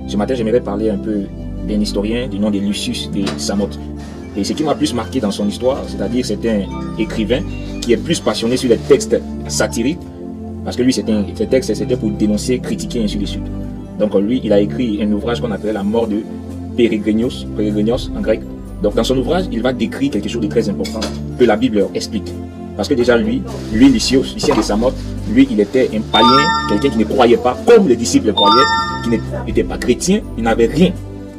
Ce matin, j'aimerais parler un peu d'un historien du nom de Lucius de Samothée. Et ce qui m'a plus marqué dans son histoire, c'est-à-dire c'est un écrivain qui est plus passionné sur les textes satiriques, parce que lui, ses textes, c'était pour dénoncer, critiquer, et ainsi de suite. Donc lui, il a écrit un ouvrage qu'on appelle La mort de Pérégrinios en grec. Donc dans son ouvrage, il va décrire quelque chose de très important que la Bible explique. Parce que déjà lui, Lucius, Lucien de Samothée, lui, il était un païen, quelqu'un qui ne croyait pas, comme les disciples croyaient, qui n'était pas chrétien, il n'avait rien.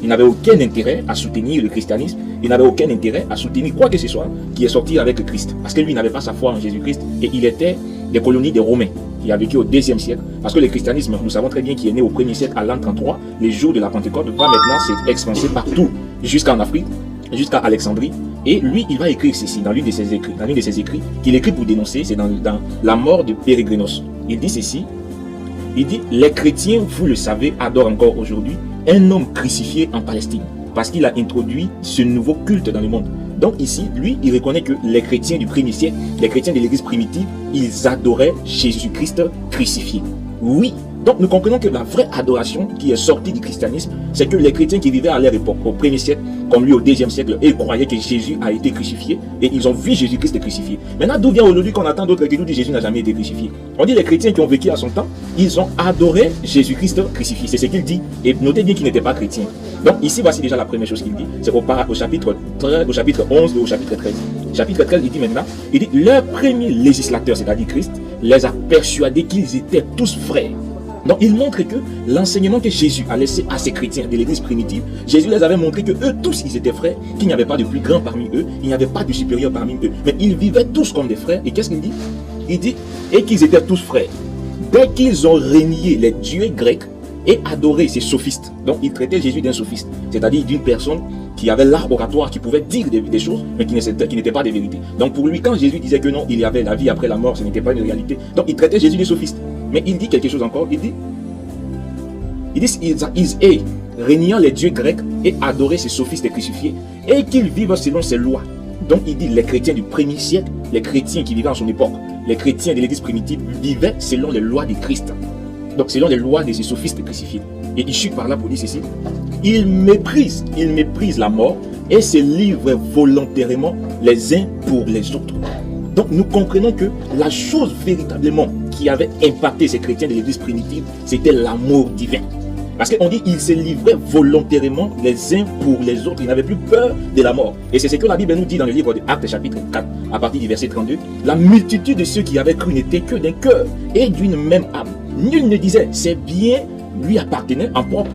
Il n'avait aucun intérêt à soutenir le christianisme, il n'avait aucun intérêt à soutenir quoi que ce soit qui est sorti avec le Christ. Parce que lui, il n'avait pas sa foi en Jésus-Christ et il était des colonies des Romains. Il a vécu au 2e siècle. Parce que le christianisme, nous savons très bien qu'il est né au 1er siècle à l'an 33, les jours de la Pentecôte, va maintenant s'être expansé partout, jusqu'en Afrique, jusqu'à Alexandrie. Et lui, il va écrire ceci dans l'une de ses écrits, qu'il écrit pour dénoncer, c'est dans La mort de Pérégrinios. Il dit ceci, il dit, les chrétiens, vous le savez, adorent encore aujourd'hui un homme crucifié en Palestine, parce qu'il a introduit ce nouveau culte dans le monde. Donc ici, lui, il reconnaît que les chrétiens du 1er siècle, les chrétiens de l'église primitive, ils adoraient Jésus-Christ crucifié. Oui, donc nous comprenons que la vraie adoration qui est sortie du christianisme, c'est que les chrétiens qui vivaient à leur époque, au 1er siècle, comme lui au 2e siècle, ils croyaient que Jésus a été crucifié et ils ont vu Jésus-Christ crucifié. Maintenant, d'où vient aujourd'hui qu'on attend d'autres qui nous disent Jésus n'a jamais été crucifié? On dit les chrétiens qui ont vécu à son temps, ils ont adoré Jésus-Christ crucifié. C'est ce qu'il dit. Et notez bien qu'il n'était pas chrétien. Donc ici, voici déjà la première chose qu'il dit. C'est au chapitre 11 et au chapitre 13. Chapitre 13, il dit maintenant, il dit, leur premier législateur, c'est-à-dire Christ, les a persuadés qu'ils étaient tous frères. Donc il montre que l'enseignement que Jésus a laissé à ses chrétiens de l'église primitive, Jésus les avait montré que eux tous ils étaient frères, qu'il n'y avait pas de plus grand parmi eux, il n'y avait pas de supérieur parmi eux, mais ils vivaient tous comme des frères. Et qu'est-ce qu'il dit? Il dit, et qu'ils étaient tous frères. Dès qu'ils ont renié les dieux grecs et adoré ces sophistes, donc il traitait Jésus d'un sophiste, c'est-à-dire d'une personne qui avait l'art oratoire, qui pouvait dire des choses, mais qui n'étaient pas des vérités. Donc pour lui, quand Jésus disait que non, il y avait la vie après la mort, ce n'était pas une réalité, donc il traitait Jésus de sophiste. Mais il dit quelque chose encore, il dit ils régnant les dieux grecs et adorer ces sophistes crucifiés, et qu'ils vivent selon ses lois. Donc il dit les chrétiens du 1er siècle, les chrétiens qui vivaient en son époque, les chrétiens de l'église primitive vivaient selon les lois de Christ. Donc selon les lois de ces sophistes crucifiés. Et il chute par là pour dire ceci, ils méprisent la mort et se livrent volontairement les uns pour les autres. Donc nous comprenons que la chose véritablement qui avait impacté ces chrétiens de l'église primitive, c'était l'amour divin. Parce qu'on dit qu'ils se livraient volontairement les uns pour les autres. Ils n'avaient plus peur de la mort. Et c'est ce que la Bible nous dit dans le livre de Actes chapitre 4, à partir du verset 32. La multitude de ceux qui avaient cru n'était que d'un cœur et d'une même âme. Nul ne disait, c'est bien lui appartenait en propre.